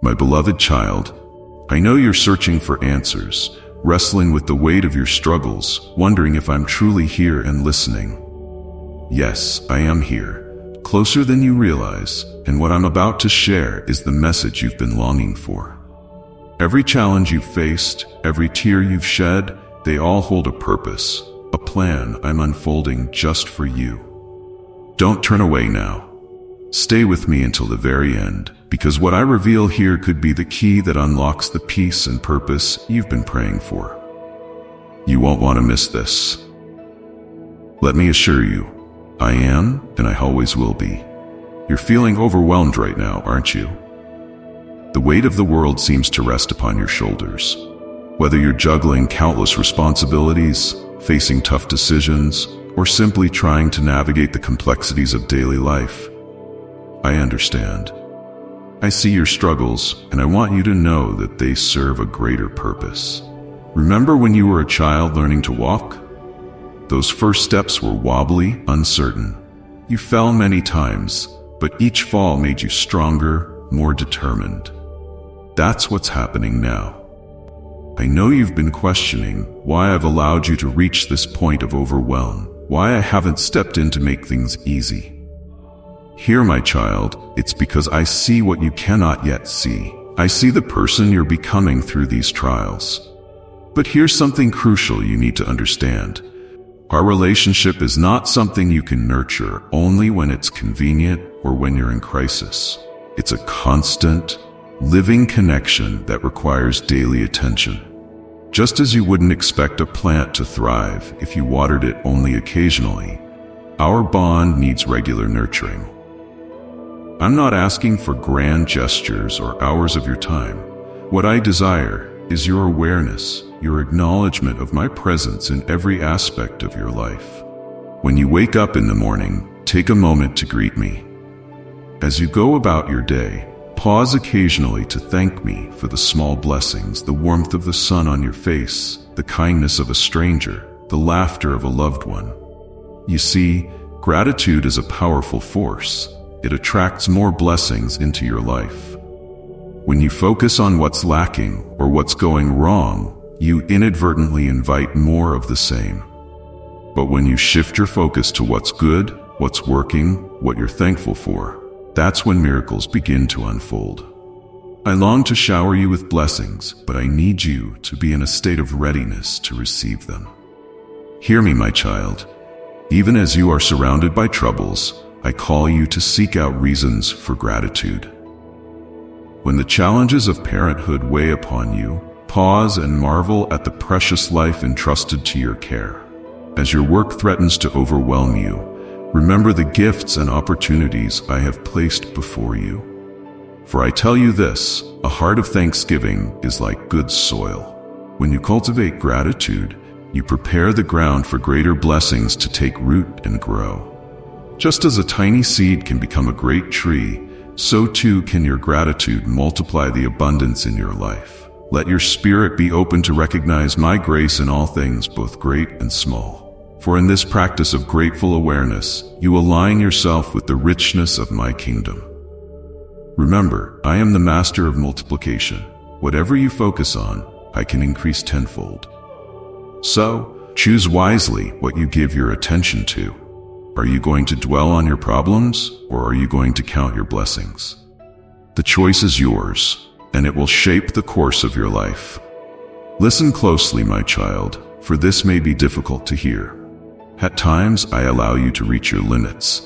My beloved child, I know you're searching for answers, wrestling with the weight of your struggles, wondering if I'm truly here and listening. Yes, I am here, closer than you realize, and what I'm about to share is the message you've been longing for. Every challenge you've faced, every tear you've shed, they all hold a purpose, a plan I'm unfolding just for you. Don't turn away now. Stay with me until the very end, because what I reveal here could be the key that unlocks the peace and purpose you've been praying for. You won't want to miss this. Let me assure you, I am, and I always will be. You're feeling overwhelmed right now, aren't you? The weight of the world seems to rest upon your shoulders. Whether you're juggling countless responsibilities, facing tough decisions, or simply trying to navigate the complexities of daily life, I understand. I see your struggles, and I want you to know that they serve a greater purpose. Remember when you were a child learning to walk? Those first steps were wobbly, uncertain. You fell many times, but each fall made you stronger, more determined. That's what's happening now. I know you've been questioning why I've allowed you to reach this point of overwhelm, why I haven't stepped in to make things easy. Hear, my child, it's because I see what you cannot yet see. I see the person you're becoming through these trials. But here's something crucial you need to understand. Our relationship is not something you can nurture only when it's convenient or when you're in crisis. It's a constant, living connection that requires daily attention. Just as you wouldn't expect a plant to thrive if you watered it only occasionally, our bond needs regular nurturing. I'm not asking for grand gestures or hours of your time. What I desire is your awareness, your acknowledgement of my presence in every aspect of your life. When you wake up in the morning, take a moment to greet me. As you go about your day, pause occasionally to thank me for the small blessings, the warmth of the sun on your face, the kindness of a stranger, the laughter of a loved one. You see, gratitude is a powerful force. It attracts more blessings into your life. When you focus on what's lacking or what's going wrong, you inadvertently invite more of the same. But when you shift your focus to what's good, what's working, what you're thankful for, that's when miracles begin to unfold. I long to shower you with blessings, but I need you to be in a state of readiness to receive them. Hear me, my child. Even as you are surrounded by troubles, I call you to seek out reasons for gratitude. When the challenges of parenthood weigh upon you, pause and marvel at the precious life entrusted to your care. As your work threatens to overwhelm you, remember the gifts and opportunities I have placed before you. For I tell you this, a heart of thanksgiving is like good soil. When you cultivate gratitude, you prepare the ground for greater blessings to take root and grow. Just as a tiny seed can become a great tree, so too can your gratitude multiply the abundance in your life. Let your spirit be open to recognize my grace in all things, both great and small. For in this practice of grateful awareness, you align yourself with the richness of my kingdom. Remember, I am the master of multiplication. Whatever you focus on, I can increase tenfold. So, choose wisely what you give your attention to. Are you going to dwell on your problems, or are you going to count your blessings? The choice is yours, and it will shape the course of your life. Listen closely, my child, for this may be difficult to hear. At times, I allow you to reach your limits,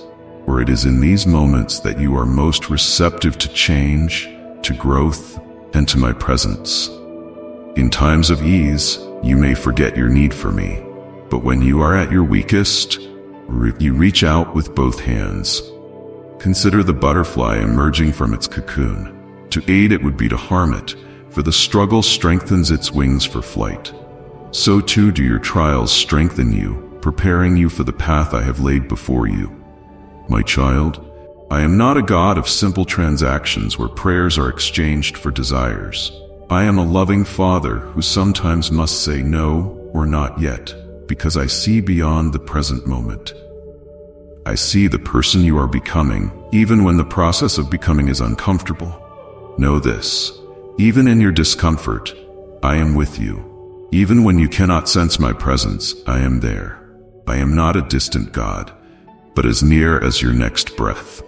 for it is in these moments that you are most receptive to change, to growth, and to my presence. In times of ease, you may forget your need for me, but when you are at your weakest, you reach out with both hands. Consider the butterfly emerging from its cocoon. To aid it would be to harm it, for the struggle strengthens its wings for flight. So too do your trials strengthen you, preparing you for the path I have laid before you. My child, I am not a God of simple transactions where prayers are exchanged for desires. I am a loving Father who sometimes must say no or not yet, because I see beyond the present moment. I see the person you are becoming, even when the process of becoming is uncomfortable. Know this: even in your discomfort, I am with you. Even when you cannot sense my presence, I am there. I am not a distant God, but as near as your next breath.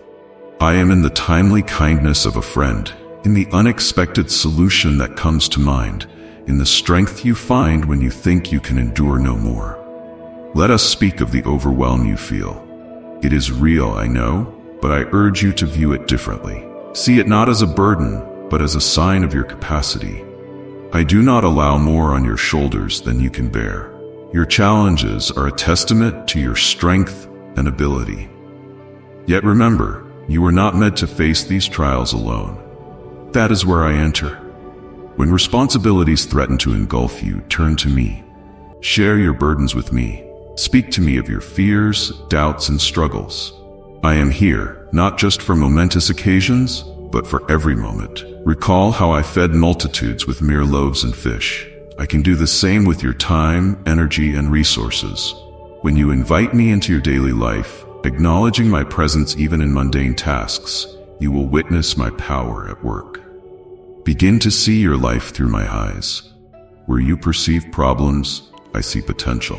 I am in the timely kindness of a friend, in the unexpected solution that comes to mind, in the strength you find when you think you can endure no more. Let us speak of the overwhelm you feel. It is real, I know, but I urge you to view it differently. See it not as a burden, but as a sign of your capacity. I do not allow more on your shoulders than you can bear. Your challenges are a testament to your strength and ability. Yet remember, you are not meant to face these trials alone. That is where I enter. When responsibilities threaten to engulf you, turn to me. Share your burdens with me. Speak to me of your fears, doubts, and struggles. I am here, not just for momentous occasions, but for every moment. Recall how I fed multitudes with mere loaves and fish. I can do the same with your time, energy, and resources. When you invite me into your daily life, acknowledging my presence even in mundane tasks, you will witness my power at work. Begin to see your life through my eyes. Where you perceive problems, I see potential.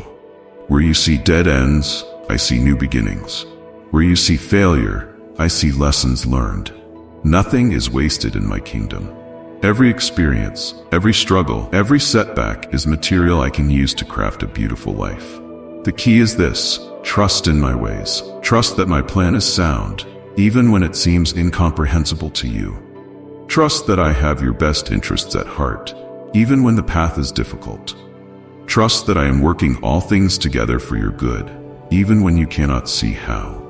Where you see dead ends, I see new beginnings. Where you see failure, I see lessons learned. Nothing is wasted in my kingdom. Every experience, every struggle, every setback is material I can use to craft a beautiful life. The key is this: trust in my ways. Trust that my plan is sound, even when it seems incomprehensible to you. Trust that I have your best interests at heart, even when the path is difficult. Trust that I am working all things together for your good, even when you cannot see how.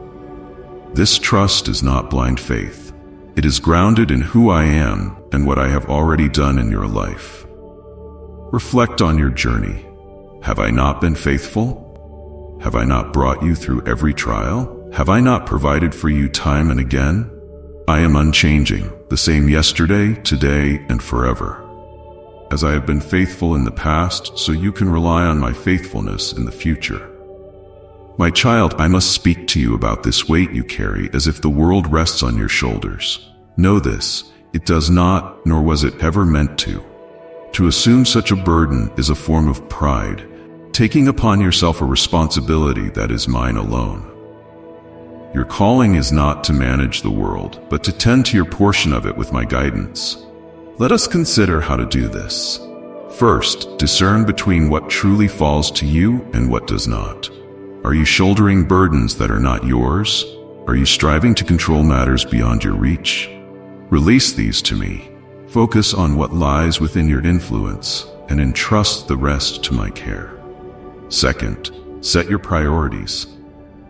This trust is not blind faith. It is grounded in who I am and what I have already done in your life. Reflect on your journey. Have I not been faithful? Have I not brought you through every trial? Have I not provided for you time and again? I am unchanging, the same yesterday, today, and forever. As I have been faithful in the past, so you can rely on my faithfulness in the future. My child, I must speak to you about this weight you carry as if the world rests on your shoulders. Know this: it does not, nor was it ever meant to. To assume such a burden is a form of pride, taking upon yourself a responsibility that is mine alone. Your calling is not to manage the world, but to tend to your portion of it with my guidance. Let us consider how to do this. First, discern between what truly falls to you and what does not. Are you shouldering burdens that are not yours? Are you striving to control matters beyond your reach? Release these to me. Focus on what lies within your influence and entrust the rest to my care. Second, set your priorities.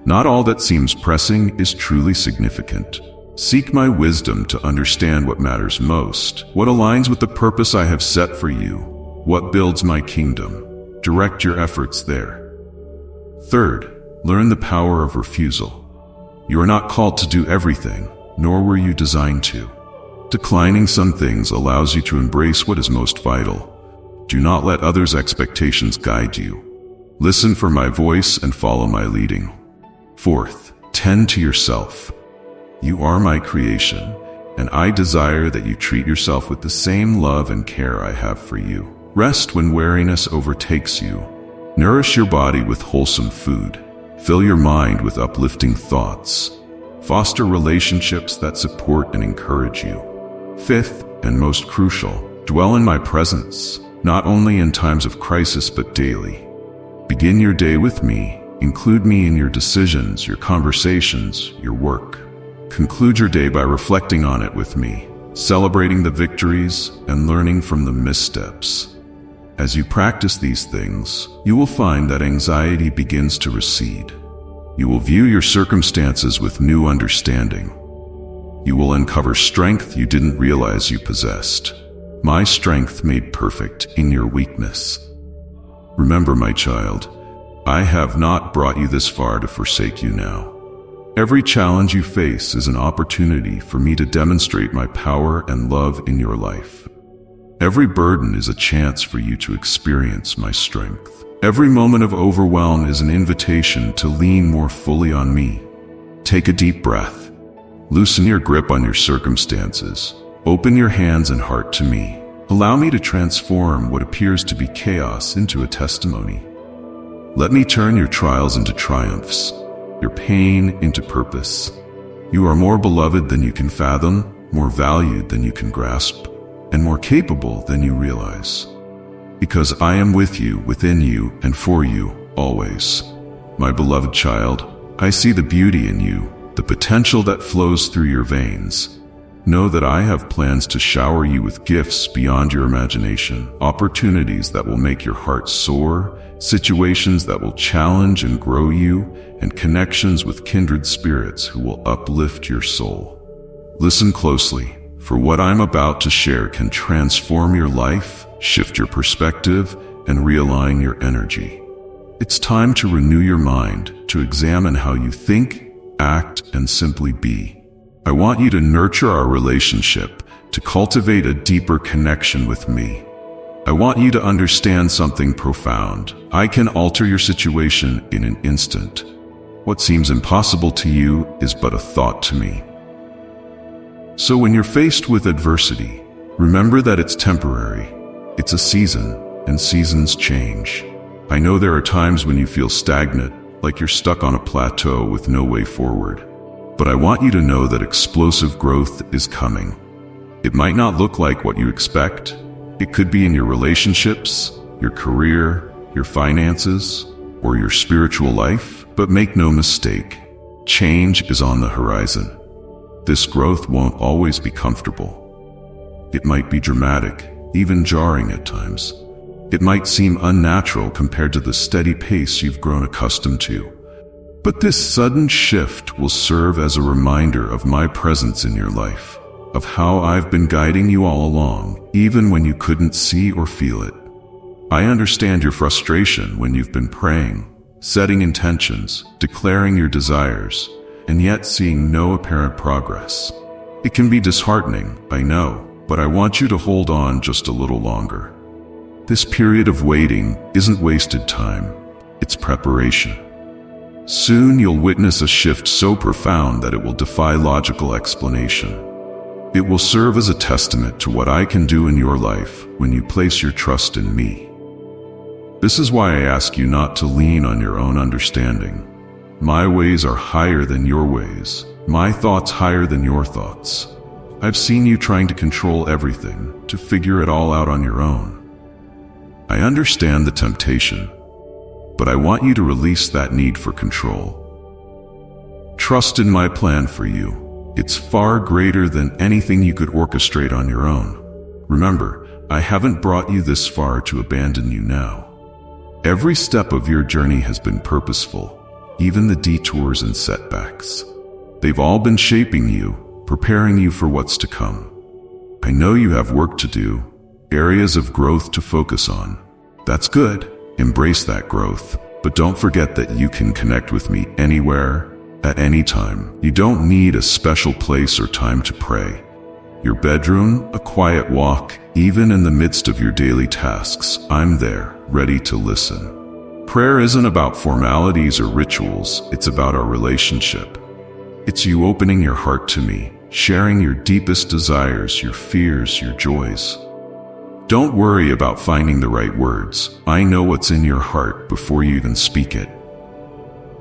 Not all that seems pressing is truly significant. Seek my wisdom to understand what matters most, what aligns with the purpose I have set for you, what builds my kingdom. Direct your efforts there. Third, learn the power of refusal. You are not called to do everything, nor were you designed to. Declining some things allows you to embrace what is most vital. Do not let others' expectations guide you. Listen for my voice and follow my leading. Fourth, tend to yourself. You are my creation, and I desire that you treat yourself with the same love and care I have for you. Rest when weariness overtakes you. Nourish your body with wholesome food. Fill your mind with uplifting thoughts. Foster relationships that support and encourage you. Fifth, and most crucial, dwell in my presence, not only in times of crisis but daily. Begin your day with me. Include me in your decisions, your conversations, your work. Conclude your day by reflecting on it with me, celebrating the victories and learning from the missteps. As you practice these things, you will find that anxiety begins to recede. You will view your circumstances with new understanding. You will uncover strength you didn't realize you possessed. My strength made perfect in your weakness. Remember, my child, I have not brought you this far to forsake you now. Every challenge you face is an opportunity for me to demonstrate my power and love in your life. Every burden is a chance for you to experience my strength. Every moment of overwhelm is an invitation to lean more fully on me. Take a deep breath. Loosen your grip on your circumstances. Open your hands and heart to me. Allow me to transform what appears to be chaos into a testimony. Let me turn your trials into triumphs, your pain into purpose. You are more beloved than you can fathom, more valued than you can grasp, and more capable than you realize. Because I am with you, within you, and for you, always. My beloved child, I see the beauty in you, the potential that flows through your veins. Know that I have plans to shower you with gifts beyond your imagination, opportunities that will make your heart soar, situations that will challenge and grow you, and connections with kindred spirits who will uplift your soul. Listen closely, for what I'm about to share can transform your life, shift your perspective, and realign your energy. It's time to renew your mind, to examine how you think, act, and simply be. I want you to nurture our relationship, to cultivate a deeper connection with me. I want you to understand something profound. I can alter your situation in an instant. What seems impossible to you is but a thought to me. So when you're faced with adversity, remember that it's temporary. It's a season, and seasons change. I know there are times when you feel stagnant, like you're stuck on a plateau with no way forward. But I want you to know that explosive growth is coming. It might not look like what you expect. It could be in your relationships, your career, your finances, or your spiritual life. But make no mistake, change is on the horizon. This growth won't always be comfortable. It might be dramatic, even jarring at times. It might seem unnatural compared to the steady pace you've grown accustomed to. But this sudden shift will serve as a reminder of my presence in your life, of how I've been guiding you all along, even when you couldn't see or feel it. I understand your frustration when you've been praying, setting intentions, declaring your desires, and yet seeing no apparent progress. It can be disheartening, I know, but I want you to hold on just a little longer. This period of waiting isn't wasted time, it's preparation. Soon you'll witness a shift so profound that it will defy logical explanation. It will serve as a testament to what I can do in your life when you place your trust in me. This is why I ask you not to lean on your own understanding. My ways are higher than your ways, my thoughts higher than your thoughts. I've seen you trying to control everything, to figure it all out on your own. I understand the temptation, but I want you to release that need for control. Trust in my plan for you. It's far greater than anything you could orchestrate on your own. Remember, I haven't brought you this far to abandon you now. Every step of your journey has been purposeful, even the detours and setbacks. They've all been shaping you, preparing you for what's to come. I know you have work to do, areas of growth to focus on. That's good. Embrace that growth, but don't forget that you can connect with me anywhere, at any time. You don't need a special place or time to pray. Your bedroom, a quiet walk, even in the midst of your daily tasks, I'm there, ready to listen. Prayer isn't about formalities or rituals, it's about our relationship. It's you opening your heart to me, sharing your deepest desires, your fears, your joys. Don't worry about finding the right words. I know what's in your heart before you even speak it.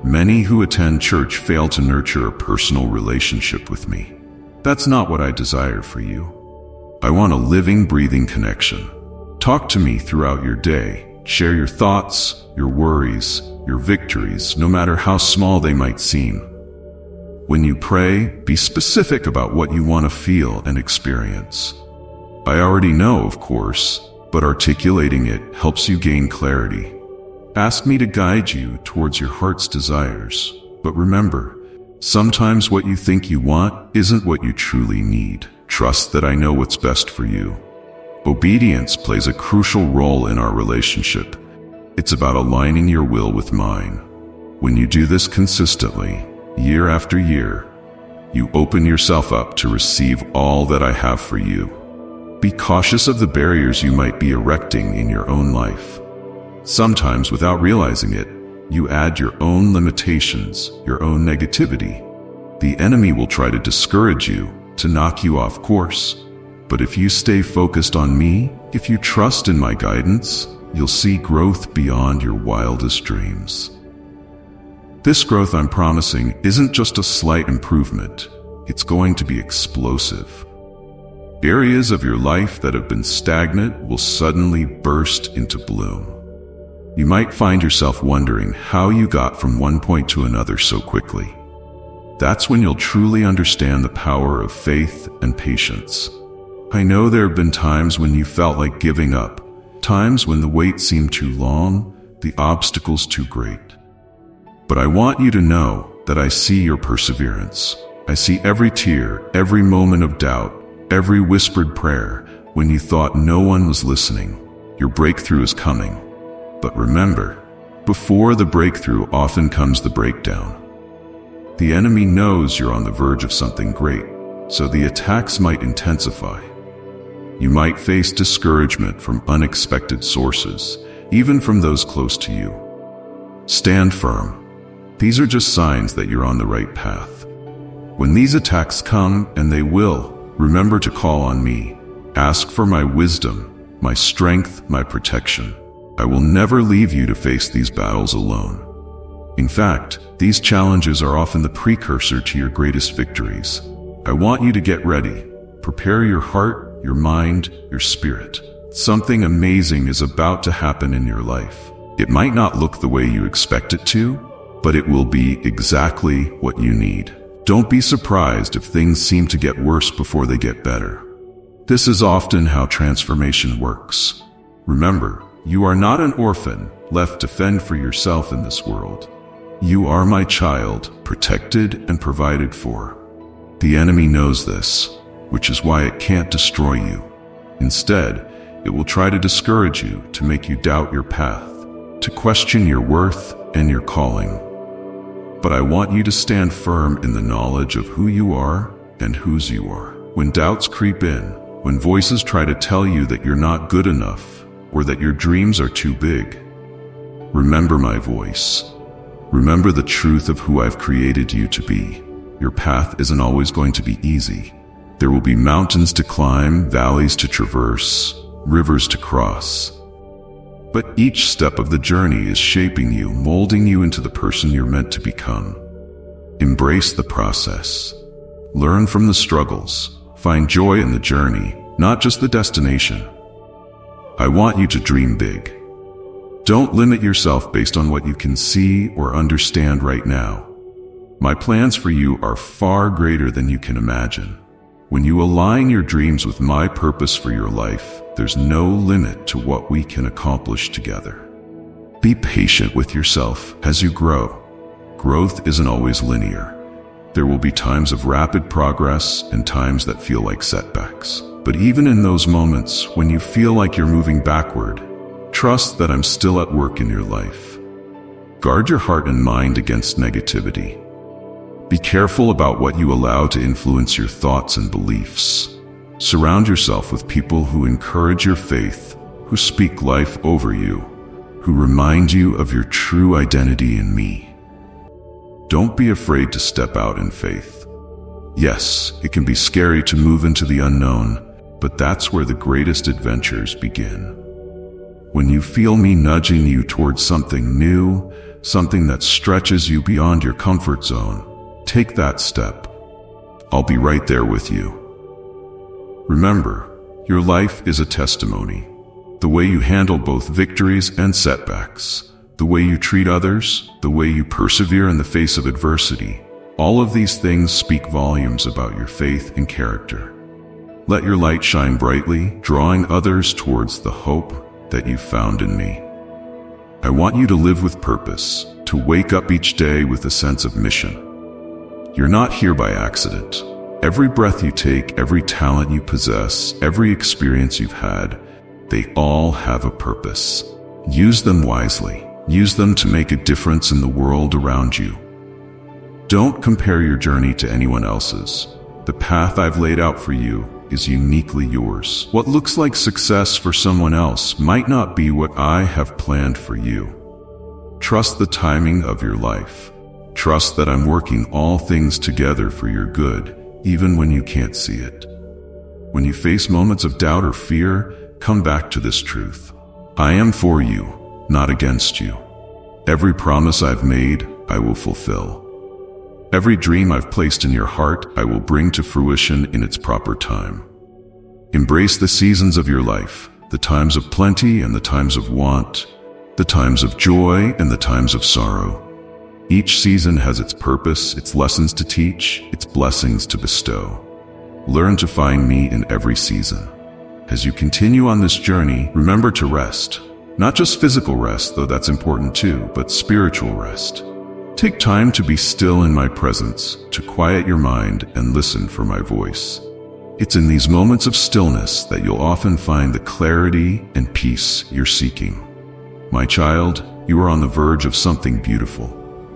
Many who attend church fail to nurture a personal relationship with me. That's not what I desire for you. I want a living, breathing connection. Talk to me throughout your day. Share your thoughts, your worries, your victories, no matter how small they might seem. When you pray, be specific about what you want to feel and experience. I already know, of course, but articulating it helps you gain clarity. Ask me to guide you towards your heart's desires. But remember, sometimes what you think you want isn't what you truly need. Trust that I know what's best for you. Obedience plays a crucial role in our relationship. It's about aligning your will with mine. When you do this consistently, year after year, you open yourself up to receive all that I have for you. Be cautious of the barriers you might be erecting in your own life. Sometimes, without realizing it, you add your own limitations, your own negativity. The enemy will try to discourage you, to knock you off course. But if you stay focused on me, if you trust in my guidance, you'll see growth beyond your wildest dreams. This growth I'm promising isn't just a slight improvement. It's going to be explosive. Areas of your life that have been stagnant will suddenly burst into bloom. You might find yourself wondering how you got from one point to another so quickly. That's when you'll truly understand the power of faith and patience. I know there have been times when you felt like giving up, times when the wait seemed too long, the obstacles too great. But I want you to know that I see your perseverance. I see every tear, every moment of doubt, every whispered prayer when you thought no one was listening. Your breakthrough is coming. But remember, before the breakthrough often comes the breakdown. The enemy knows you're on the verge of something great, so the attacks might intensify. You might face discouragement from unexpected sources, even from those close to you. Stand firm. These are just signs that you're on the right path. When these attacks come, and they will, remember to call on me. Ask for my wisdom, my strength, my protection. I will never leave you to face these battles alone. In fact, these challenges are often the precursor to your greatest victories. I want you to get ready. Prepare your heart, your mind, your spirit. Something amazing is about to happen in your life. It might not look the way you expect it to, but it will be exactly what you need. Don't be surprised if things seem to get worse before they get better. This is often how transformation works. Remember, you are not an orphan left to fend for yourself in this world. You are my child, protected and provided for. The enemy knows this, which is why it can't destroy you. Instead, it will try to discourage you, to make you doubt your path, to question your worth and your calling. But I want you to stand firm in the knowledge of who you are and whose you are. When doubts creep in, when voices try to tell you that you're not good enough or that your dreams are too big, remember my voice. Remember the truth of who I've created you to be. Your path isn't always going to be easy. There will be mountains to climb, valleys to traverse, rivers to cross. But each step of the journey is shaping you, molding you into the person you're meant to become. Embrace the process. Learn from the struggles. Find joy in the journey, not just the destination. I want you to dream big. Don't limit yourself based on what you can see or understand right now. My plans for you are far greater than you can imagine. When you align your dreams with my purpose for your life, there's no limit to what we can accomplish together. Be patient with yourself as you grow. Growth isn't always linear. There will be times of rapid progress and times that feel like setbacks. But even in those moments when you feel like you're moving backward, trust that I'm still at work in your life. Guard your heart and mind against negativity. Be careful about what you allow to influence your thoughts and beliefs. Surround yourself with people who encourage your faith, who speak life over you, who remind you of your true identity in me. Don't be afraid to step out in faith. Yes, it can be scary to move into the unknown, but that's where the greatest adventures begin. When you feel me nudging you towards something new, something that stretches you beyond your comfort zone, take that step. I'll be right there with you. Remember, your life is a testimony. The way you handle both victories and setbacks, the way you treat others, the way you persevere in the face of adversity, all of these things speak volumes about your faith and character. Let your light shine brightly, drawing others towards the hope that you found in me. I want you to live with purpose, to wake up each day with a sense of mission. You're not here by accident. Every breath you take, every talent you possess, every experience you've had, they all have a purpose. Use them wisely. Use them to make a difference in the world around you. Don't compare your journey to anyone else's. The path I've laid out for you is uniquely yours. What looks like success for someone else might not be what I have planned for you. Trust the timing of your life. Trust that I'm working all things together for your good, even when you can't see it. When you face moments of doubt or fear, come back to this truth. I am for you, not against you. Every promise I've made, I will fulfill. Every dream I've placed in your heart, I will bring to fruition in its proper time. Embrace the seasons of your life, the times of plenty and the times of want, the times of joy and the times of sorrow. Each season has its purpose, its lessons to teach, its blessings to bestow. Learn to find me in every season. As you continue on this journey, remember to rest. Not just physical rest, though that's important too, but spiritual rest. Take time to be still in my presence, to quiet your mind and listen for my voice. It's in these moments of stillness that you'll often find the clarity and peace you're seeking. My child, you are on the verge of something beautiful.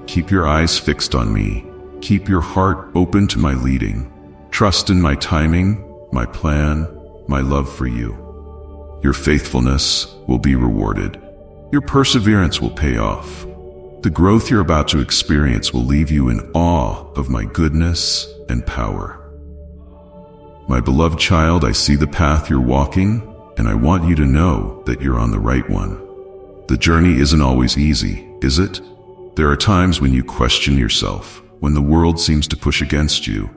Keep your eyes fixed on me. Keep your heart open to my leading. Trust in my timing, my plan, my love for you. Your faithfulness will be rewarded. Your perseverance will pay off. The growth you're about to experience will leave you in awe of my goodness and power. My beloved child, I see the path you're walking, and I want you to know that you're on the right one. The journey isn't always easy, is it? There are times when you question yourself, when the world seems to push against you.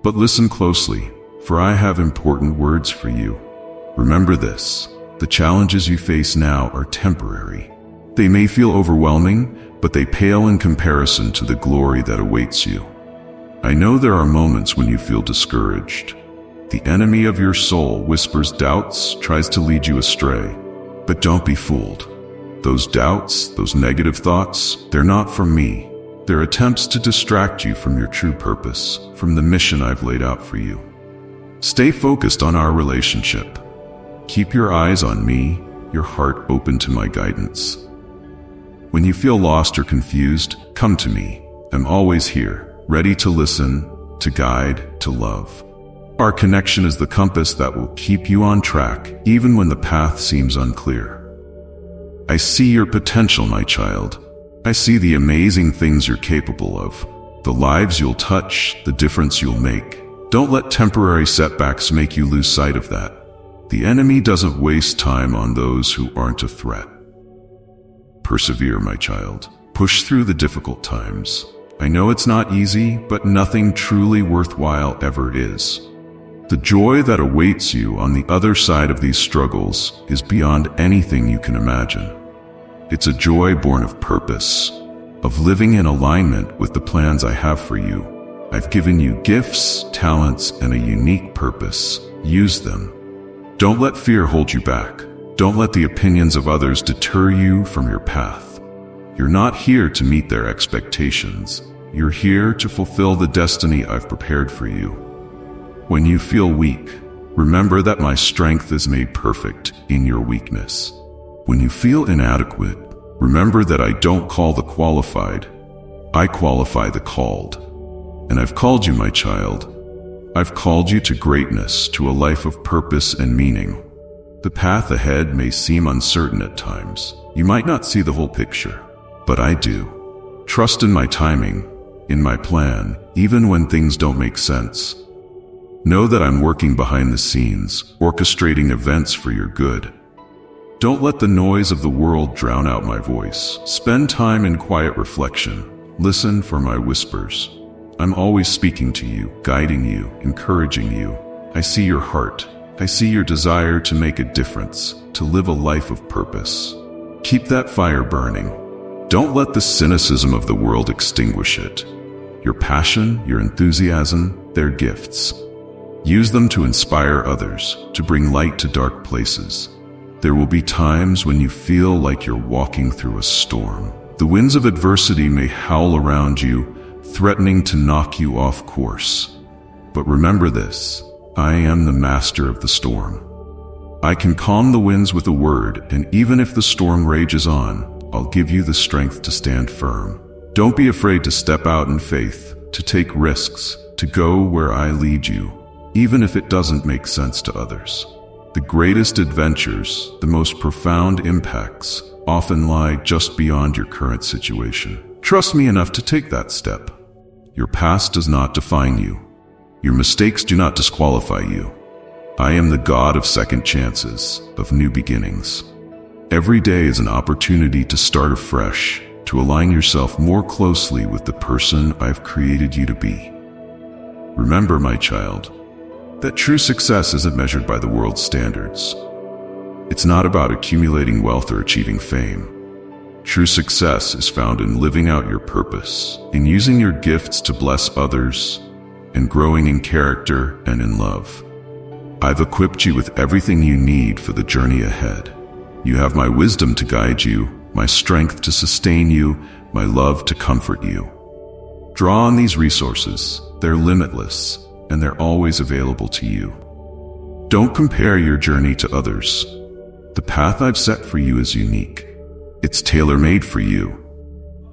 But listen closely, for I have important words for you. Remember this, the challenges you face now are temporary. They may feel overwhelming, but they pale in comparison to the glory that awaits you. I know there are moments when you feel discouraged. The enemy of your soul whispers doubts, tries to lead you astray. But don't be fooled. Those doubts, those negative thoughts, they're not from me. They're attempts to distract you from your true purpose, from the mission I've laid out for you. Stay focused on our relationship. Keep your eyes on me, your heart open to my guidance. When you feel lost or confused, come to me. I'm always here, ready to listen, to guide, to love. Our connection is the compass that will keep you on track, even when the path seems unclear. I see your potential, my child. I see the amazing things you're capable of, the lives you'll touch, the difference you'll make. Don't let temporary setbacks make you lose sight of that. The enemy doesn't waste time on those who aren't a threat. Persevere, my child. Push through the difficult times. I know it's not easy, but nothing truly worthwhile ever is. The joy that awaits you on the other side of these struggles is beyond anything you can imagine. It's a joy born of purpose, of living in alignment with the plans I have for you. I've given you gifts, talents, and a unique purpose. Use them. Don't let fear hold you back. Don't let the opinions of others deter you from your path. You're not here to meet their expectations. You're here to fulfill the destiny I've prepared for you. When you feel weak, remember that my strength is made perfect in your weakness. When you feel inadequate, remember that I don't call the qualified, I qualify the called. And I've called you, my child. I've called you to greatness, to a life of purpose and meaning. The path ahead may seem uncertain at times. You might not see the whole picture, but I do. Trust in my timing, in my plan, even when things don't make sense. Know that I'm working behind the scenes, orchestrating events for your good. Don't let the noise of the world drown out my voice. Spend time in quiet reflection. Listen for my whispers. I'm always speaking to you, guiding you, encouraging you. I see your heart. I see your desire to make a difference, to live a life of purpose. Keep that fire burning. Don't let the cynicism of the world extinguish it. Your passion, your enthusiasm, they're gifts. Use them to inspire others, to bring light to dark places. There will be times when you feel like you're walking through a storm. The winds of adversity may howl around you, threatening to knock you off course. But remember this, I am the master of the storm. I can calm the winds with a word, and even if the storm rages on, I'll give you the strength to stand firm. Don't be afraid to step out in faith, to take risks, to go where I lead you, even if it doesn't make sense to others. The greatest adventures, the most profound impacts, often lie just beyond your current situation. Trust me enough to take that step. Your past does not define you. Your mistakes do not disqualify you. I am the God of second chances, of new beginnings. Every day is an opportunity to start afresh, to align yourself more closely with the person I've created you to be. Remember, my child, that true success isn't measured by the world's standards. It's not about accumulating wealth or achieving fame. True success is found in living out your purpose, in using your gifts to bless others, and growing in character and in love. I've equipped you with everything you need for the journey ahead. You have my wisdom to guide you, my strength to sustain you, my love to comfort you. Draw on these resources. They're limitless, and they're always available to you. Don't compare your journey to others. The path I've set for you is unique. It's tailor-made for you,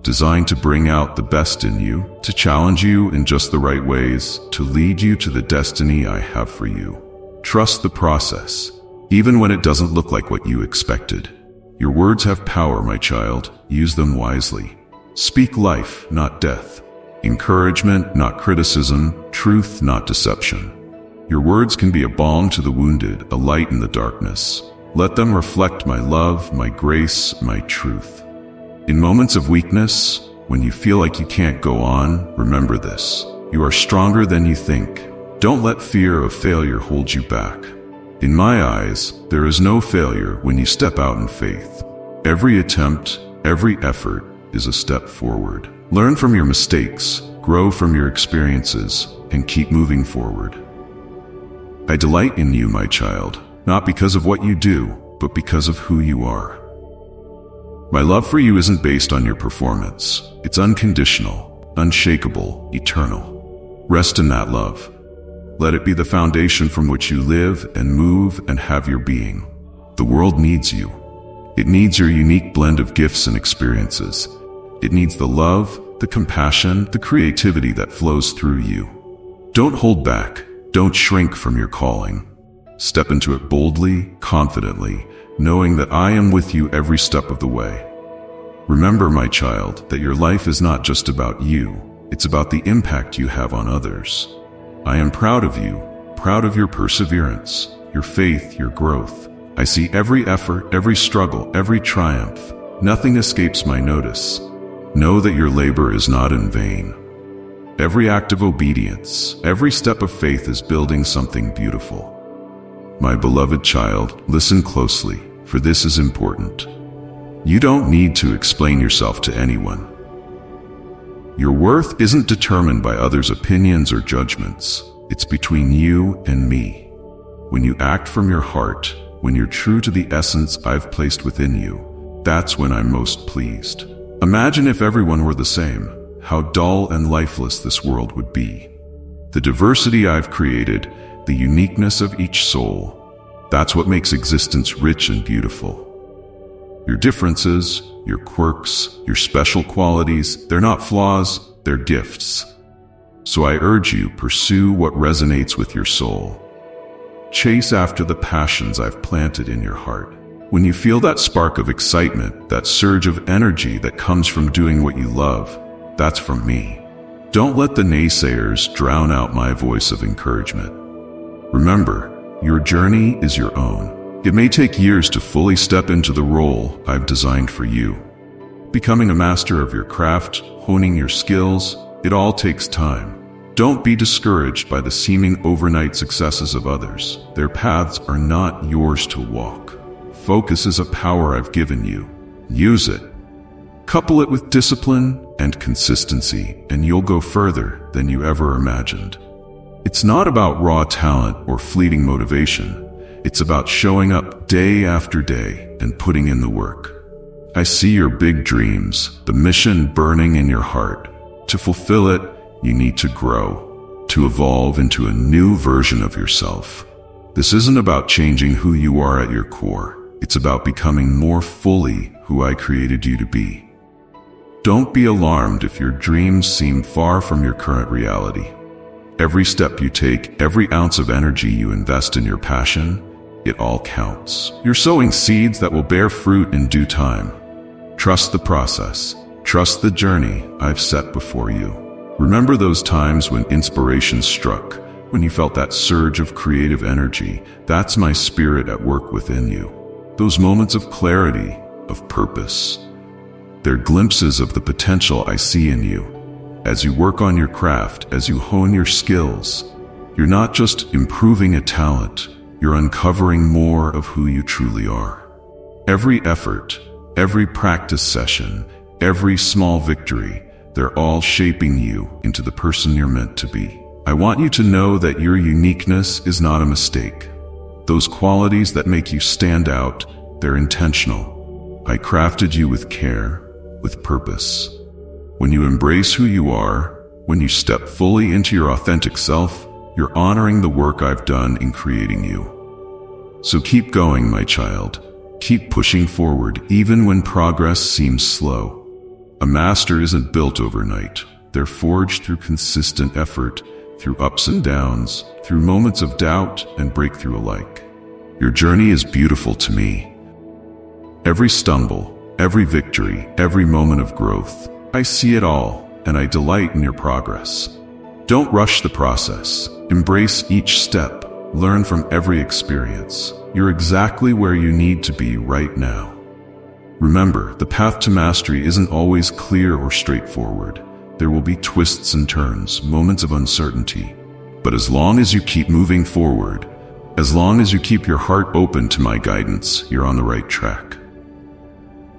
designed to bring out the best in you, to challenge you in just the right ways, to lead you to the destiny I have for you. Trust the process, even when it doesn't look like what you expected. Your words have power, my child. Use them wisely. Speak life, not death. Encouragement, not criticism. Truth, not deception. Your words can be a balm to the wounded, a light in the darkness. Let them reflect my love, my grace, my truth. In moments of weakness, when you feel like you can't go on, remember this. You are stronger than you think. Don't let fear of failure hold you back. In my eyes, there is no failure when you step out in faith. Every attempt, every effort is a step forward. Learn from your mistakes, grow from your experiences, and keep moving forward. I delight in you, my child, not because of what you do, but because of who you are. My love for you isn't based on your performance. It's unconditional, unshakable, eternal. Rest in that love. Let it be the foundation from which you live and move and have your being. The world needs you. It needs your unique blend of gifts and experiences. It needs the love, the compassion, the creativity that flows through you. Don't hold back. Don't shrink from your calling. Step into it boldly, confidently, knowing that I am with you every step of the way. Remember, my child, that your life is not just about you. It's about the impact you have on others. I am proud of you, proud of your perseverance, your faith, your growth. I see every effort, every struggle, every triumph. Nothing escapes my notice. Know that your labor is not in vain. Every act of obedience, every step of faith is building something beautiful. My beloved child, listen closely, for this is important. You don't need to explain yourself to anyone. Your worth isn't determined by others' opinions or judgments. It's between you and me. When you act from your heart, when you're true to the essence I've placed within you, that's when I'm most pleased. Imagine if everyone were the same, how dull and lifeless this world would be. The diversity I've created, the uniqueness of each soul, that's what makes existence rich and beautiful. Your differences, your quirks, your special qualities, they're not flaws, they're gifts. So I urge you, pursue what resonates with your soul. Chase after the passions I've planted in your heart. When you feel that spark of excitement, that surge of energy that comes from doing what you love, that's from me. Don't let the naysayers drown out my voice of encouragement. Remember, your journey is your own. It may take years to fully step into the role I've designed for you. Becoming a master of your craft, honing your skills, it all takes time. Don't be discouraged by the seeming overnight successes of others. Their paths are not yours to walk. Focus is a power I've given you. Use it. Couple it with discipline and consistency, and you'll go further than you ever imagined. It's not about raw talent or fleeting motivation. It's about showing up day after day and putting in the work. I see your big dreams, the mission burning in your heart. To fulfill it, you need to grow, to evolve into a new version of yourself. This isn't about changing who you are at your core. It's about becoming more fully who I created you to be. Don't be alarmed if your dreams seem far from your current reality. Every step you take, every ounce of energy you invest in your passion, it all counts. You're sowing seeds that will bear fruit in due time. Trust the process. Trust the journey I've set before you. Remember those times when inspiration struck, When you felt that surge of creative energy, that's my spirit at work within you. Those moments of clarity, of purpose. They're glimpses of the potential I see in you. As you work on your craft, as you hone your skills, you're not just improving a talent, you're uncovering more of who you truly are. Every effort, every practice session, every small victory, they're all shaping you into the person you're meant to be. I want you to know that your uniqueness is not a mistake. Those qualities that make you stand out, they're intentional. I crafted you with care, with purpose. When you embrace who you are, when you step fully into your authentic self, you're honoring the work I've done in creating you. So keep going, my child. Keep pushing forward, even when progress seems slow. A master isn't built overnight. They're forged through consistent effort, through ups and downs, through moments of doubt and breakthrough alike. Your journey is beautiful to me. Every stumble, every victory, every moment of growth, I see it all, and I delight in your progress. Don't rush the process. Embrace each step. Learn from every experience. You're exactly where you need to be right now. Remember, the path to mastery isn't always clear or straightforward. There will be twists and turns, moments of uncertainty. But as long as you keep moving forward, as long as you keep your heart open to my guidance, you're on the right track.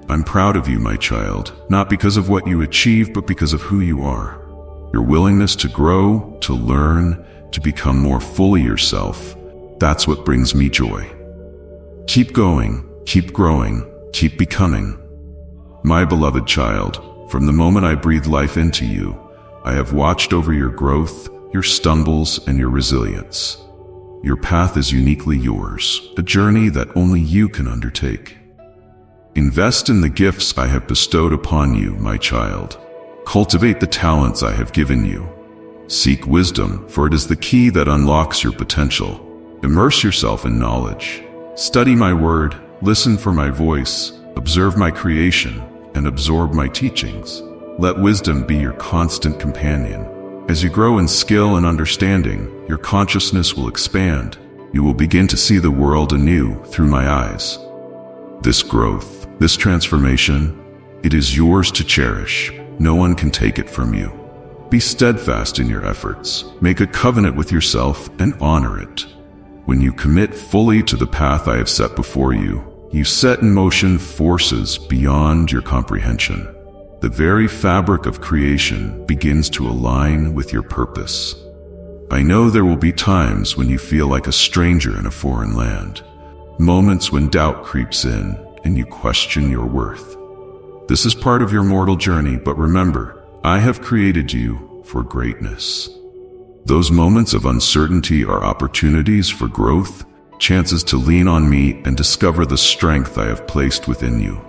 I'm proud of you, my child, not because of what you achieve, but because of who you are. Your willingness to grow, to learn, to become more fully yourself, that's what brings me joy. Keep going, keep growing, keep becoming. My beloved child, from the moment I breathed life into you, I have watched over your growth, your stumbles, and your resilience. Your path is uniquely yours, a journey that only you can undertake. Invest in the gifts I have bestowed upon you, my child. Cultivate the talents I have given you. Seek wisdom, for it is the key that unlocks your potential. Immerse yourself in knowledge. Study my word, listen for my voice, observe my creation, and absorb my teachings. Let wisdom be your constant companion. As you grow in skill and understanding, your consciousness will expand. You will begin to see the world anew through my eyes. This growth, this transformation, it is yours to cherish. No one can take it from you. Be steadfast in your efforts. Make a covenant with yourself and honor it. When you commit fully to the path I have set before you, you set in motion forces beyond your comprehension. The very fabric of creation begins to align with your purpose. I know there will be times when you feel like a stranger in a foreign land, moments when doubt creeps in and you question your worth. This is part of your mortal journey, but remember, I have created you for greatness. Those moments of uncertainty are opportunities for growth, chances to lean on me and discover the strength I have placed within you.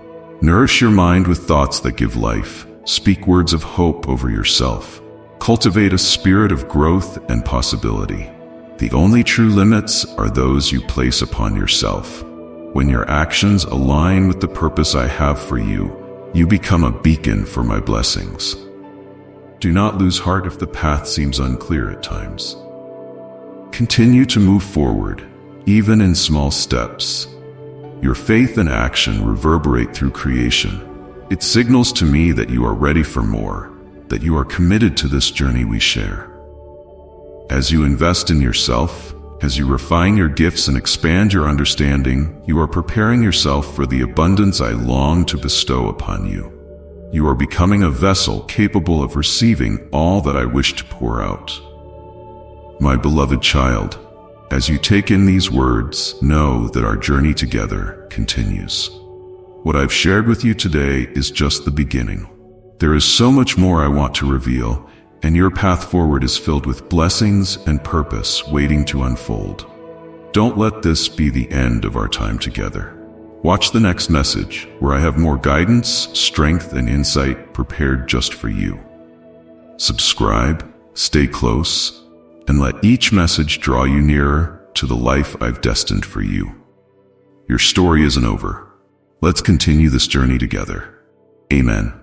Nourish your mind with thoughts that give life. Speak words of hope over yourself. Cultivate a spirit of growth and possibility. The only true limits are those you place upon yourself. When your actions align with the purpose I have for you, you become a beacon for my blessings. Do not lose heart if the path seems unclear at times. Continue to move forward, even in small steps. Your faith and action reverberate through creation. It signals to me that you are ready for more, that you are committed to this journey we share. As you invest in yourself, as you refine your gifts and expand your understanding, you are preparing yourself for the abundance I long to bestow upon you. You are becoming a vessel capable of receiving all that I wish to pour out. My beloved child, as you take in these words, know that our journey together continues. What I've shared with you today is just the beginning. There is so much more I want to reveal, and your path forward is filled with blessings and purpose waiting to unfold. Don't let this be the end of our time together. Watch the next message, where I have more guidance, strength, and insight prepared just for you. Subscribe, stay close, and let each message draw you nearer to the life I've destined for you. Your story isn't over. Let's continue this journey together. Amen.